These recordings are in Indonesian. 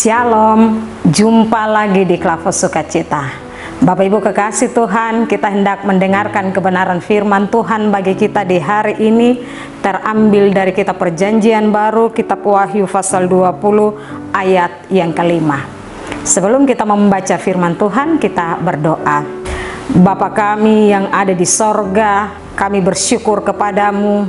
Shalom, jumpa lagi di Klavos Sukacita. Bapak Ibu kekasih Tuhan, kita hendak mendengarkan kebenaran firman Tuhan bagi kita di hari ini, terambil dari kitab Perjanjian Baru, kitab Wahyu pasal 20 ayat yang kelima. Sebelum kita membaca firman Tuhan, kita berdoa. Bapa kami yang ada di sorga, kami bersyukur kepadamu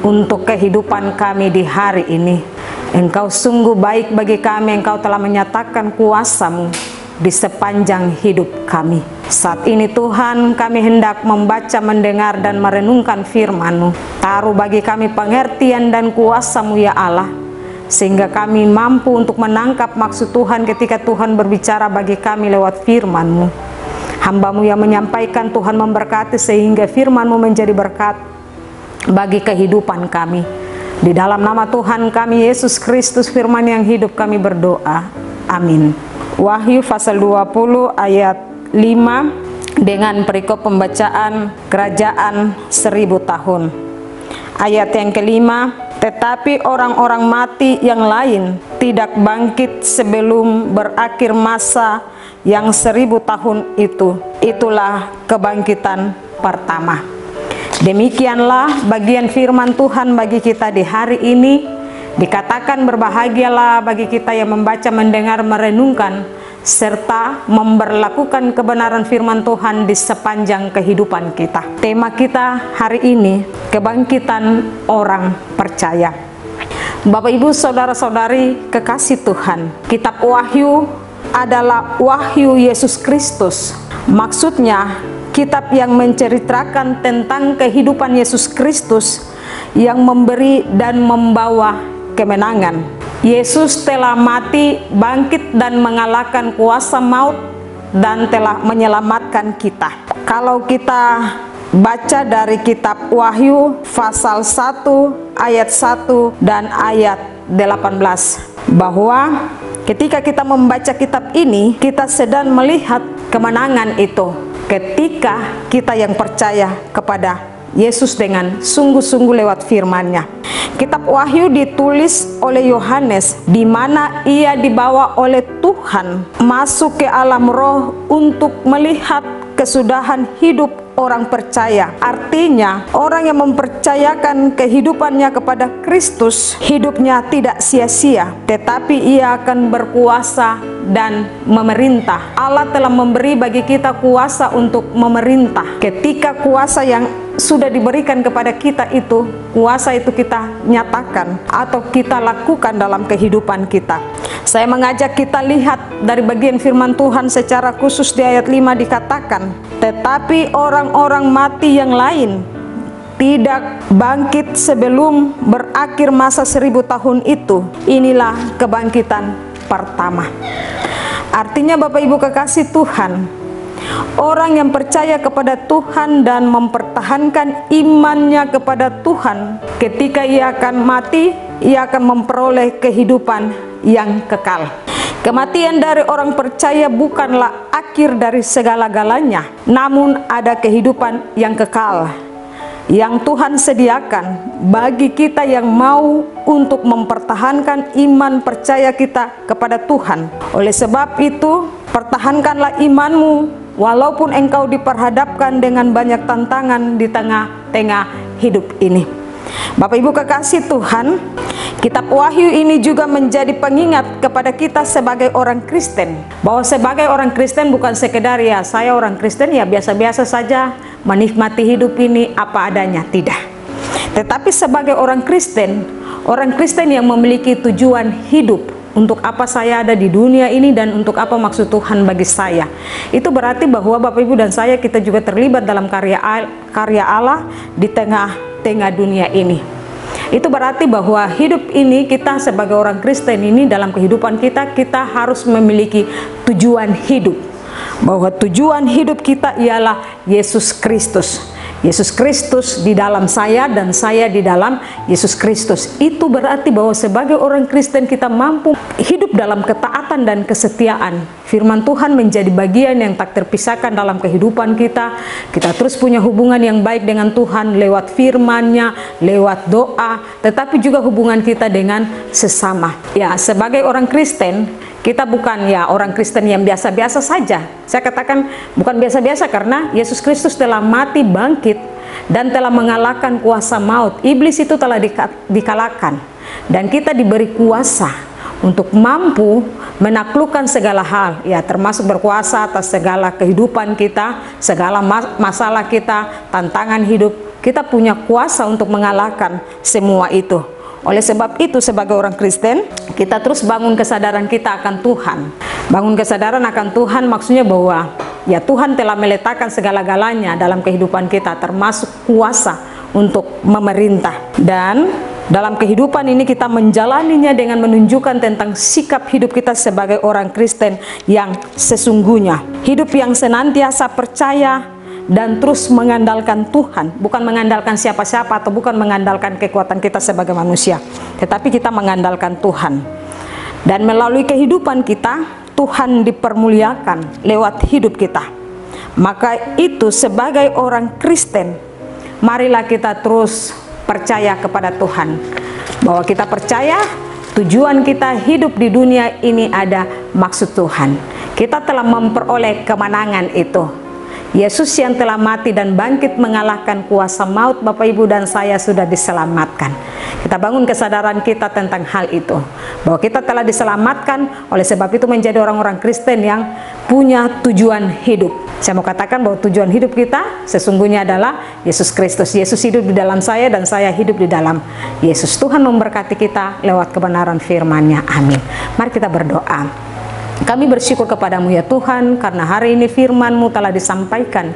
untuk kehidupan kami di hari ini. Engkau sungguh baik bagi kami, Engkau telah menyatakan kuasa-Mu di sepanjang hidup kami. Saat ini Tuhan, kami hendak membaca, mendengar, dan merenungkan firman-Mu. Taruh bagi kami pengertian dan kuasa-Mu ya Allah, sehingga kami mampu untuk menangkap maksud Tuhan ketika Tuhan berbicara bagi kami lewat firman-Mu. Hamba-Mu yang menyampaikan, Tuhan memberkati sehingga firman-Mu menjadi berkat bagi kehidupan kami. Di dalam nama Tuhan kami Yesus Kristus, firman yang hidup, kami berdoa. Amin. Wahyu pasal 20 ayat 5 dengan perikop pembacaan kerajaan 1000 tahun. Ayat yang kelima, tetapi orang-orang mati yang lain tidak bangkit sebelum berakhir masa yang 1000 tahun itu. Itulah kebangkitan pertama. Demikianlah bagian firman Tuhan bagi kita di hari ini. Dikatakan berbahagialah bagi kita yang membaca, mendengar, merenungkan, serta memberlakukan kebenaran firman Tuhan di sepanjang kehidupan kita. Tema kita hari ini, kebangkitan orang percaya. Bapak Ibu saudara-saudari kekasih Tuhan, kitab Wahyu adalah wahyu Yesus Kristus. Maksudnya kitab yang menceritakan tentang kehidupan Yesus Kristus yang memberi dan membawa kemenangan. Yesus telah mati, bangkit, dan mengalahkan kuasa maut dan telah menyelamatkan kita. Kalau kita baca dari kitab Wahyu pasal 1 ayat 1 dan ayat 18, bahwa ketika kita membaca kitab ini, kita sedang melihat kemenangan itu ketika kita yang percaya kepada Yesus dengan sungguh-sungguh lewat firman-Nya. Kitab Wahyu ditulis oleh Yohanes, di mana ia dibawa oleh Tuhan masuk ke alam roh untuk melihat kesudahan hidup orang percaya. Artinya, orang yang mempercayakan kehidupannya kepada Kristus, hidupnya tidak sia-sia, tetapi ia akan berkuasa dan memerintah. Allah telah memberi bagi kita kuasa untuk memerintah. Ketika kuasa yang sudah diberikan kepada kita itu, kuasa itu kita nyatakan atau kita lakukan dalam kehidupan kita. Saya mengajak kita lihat dari bagian firman Tuhan secara khusus di ayat 5 dikatakan, tetapi orang-orang mati yang lain tidak bangkit sebelum berakhir masa 1000 tahun itu. Inilah kebangkitan pertama. Artinya Bapak Ibu kekasih Tuhan, orang yang percaya kepada Tuhan dan mempertahankan imannya kepada Tuhan, ketika ia akan mati, ia akan memperoleh kehidupan yang kekal. Kematian dari orang percaya bukanlah akhir dari segala-galanya, namun ada kehidupan yang kekal yang Tuhan sediakan bagi kita yang mau untuk mempertahankan iman percaya kita kepada Tuhan. Oleh sebab itu, pertahankanlah imanmu walaupun engkau diperhadapkan dengan banyak tantangan di tengah-tengah hidup ini. Bapak Ibu kekasih Tuhan, kitab Wahyu ini juga menjadi pengingat kepada kita sebagai orang Kristen, bahwa sebagai orang Kristen bukan sekedar ya saya orang Kristen ya biasa-biasa saja menikmati hidup ini apa adanya, tidak. Tetapi sebagai orang Kristen yang memiliki tujuan hidup, untuk apa saya ada di dunia ini dan untuk apa maksud Tuhan bagi saya. Itu berarti bahwa Bapak Ibu dan saya, kita juga terlibat dalam karya Allah di tengah-tengah dunia ini. Itu berarti bahwa hidup ini, kita sebagai orang Kristen ini, dalam kehidupan kita harus memiliki tujuan hidup. Bahwa tujuan hidup kita ialah Yesus Kristus. Yesus Kristus di dalam saya dan saya di dalam Yesus Kristus. Itu berarti bahwa sebagai orang Kristen kita mampu hidup dalam ketaatan dan kesetiaan. Firman Tuhan menjadi bagian yang tak terpisahkan dalam kehidupan kita. Kita terus punya hubungan yang baik dengan Tuhan lewat firman-Nya, lewat doa, tetapi juga hubungan kita dengan sesama. Ya, sebagai orang Kristen Kita bukan ya orang Kristen yang biasa-biasa saja. Saya katakan bukan biasa-biasa karena Yesus Kristus telah mati, bangkit, dan telah mengalahkan kuasa maut. Iblis itu telah dikalahkan. Dan kita diberi kuasa untuk mampu menaklukkan segala hal, ya termasuk berkuasa atas segala kehidupan kita, segala masalah kita, tantangan hidup. Kita punya kuasa untuk mengalahkan semua itu. Oleh sebab itu, sebagai orang Kristen, kita terus bangun kesadaran kita akan Tuhan. Bangun kesadaran akan Tuhan maksudnya bahwa ya Tuhan telah meletakkan segala-galanya dalam kehidupan kita, termasuk kuasa untuk memerintah. Dan dalam kehidupan ini kita menjalaninya dengan menunjukkan tentang sikap hidup kita sebagai orang Kristen yang sesungguhnya. Hidup yang senantiasa percaya dan terus mengandalkan Tuhan, bukan mengandalkan siapa-siapa atau bukan mengandalkan kekuatan kita sebagai manusia, tetapi kita mengandalkan Tuhan. Dan melalui kehidupan kita, Tuhan dipermuliakan lewat hidup kita. Maka itu sebagai orang Kristen, marilah kita terus percaya kepada Tuhan, bahwa kita percaya tujuan kita hidup di dunia ini ada maksud Tuhan. Kita telah memperoleh kemenangan itu. Yesus yang telah mati dan bangkit mengalahkan kuasa maut, Bapak Ibu dan saya sudah diselamatkan. Kita bangun kesadaran kita tentang hal itu, bahwa kita telah diselamatkan. Oleh sebab itu menjadi orang-orang Kristen yang punya tujuan hidup. Saya mau katakan bahwa tujuan hidup kita sesungguhnya adalah Yesus Kristus. Yesus hidup di dalam saya dan saya hidup di dalam Yesus. Tuhan memberkati kita lewat kebenaran firman-Nya. Amin. Mari kita berdoa. Kami bersyukur kepadamu ya Tuhan, karena hari ini firman-Mu telah disampaikan.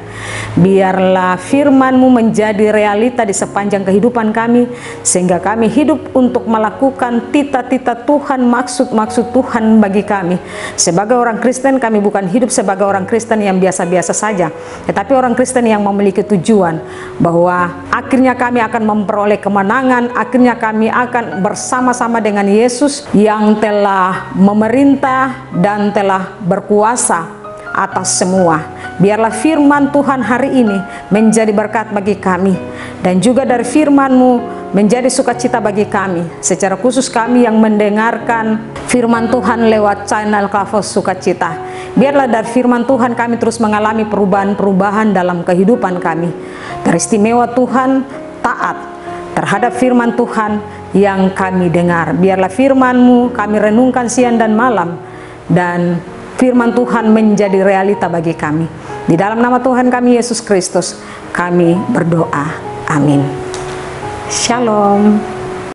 Biarlah firman-Mu menjadi realita di sepanjang kehidupan kami, sehingga kami hidup untuk melakukan tita-tita Tuhan, maksud-maksud Tuhan bagi kami. Sebagai orang Kristen, kami bukan hidup sebagai orang Kristen yang biasa-biasa saja, tetapi orang Kristen yang memiliki tujuan, bahwa akhirnya kami akan memperoleh kemenangan, akhirnya kami akan bersama-sama dengan Yesus yang telah memerintah dan telah berkuasa atas semua. Biarlah firman Tuhan hari ini menjadi berkat bagi kami, dan juga dari firman-Mu menjadi sukacita bagi kami, secara khusus kami yang mendengarkan firman Tuhan lewat channel Klavos Sukacita. Biarlah dari firman Tuhan kami terus mengalami perubahan-perubahan dalam kehidupan kami. Teristimewa Tuhan taat terhadap firman Tuhan yang kami dengar. Biarlah firman-Mu kami renungkan siang dan malam, dan firman Tuhan menjadi realita bagi kami. Di dalam nama Tuhan kami Yesus Kristus kami berdoa. Amin. Shalom.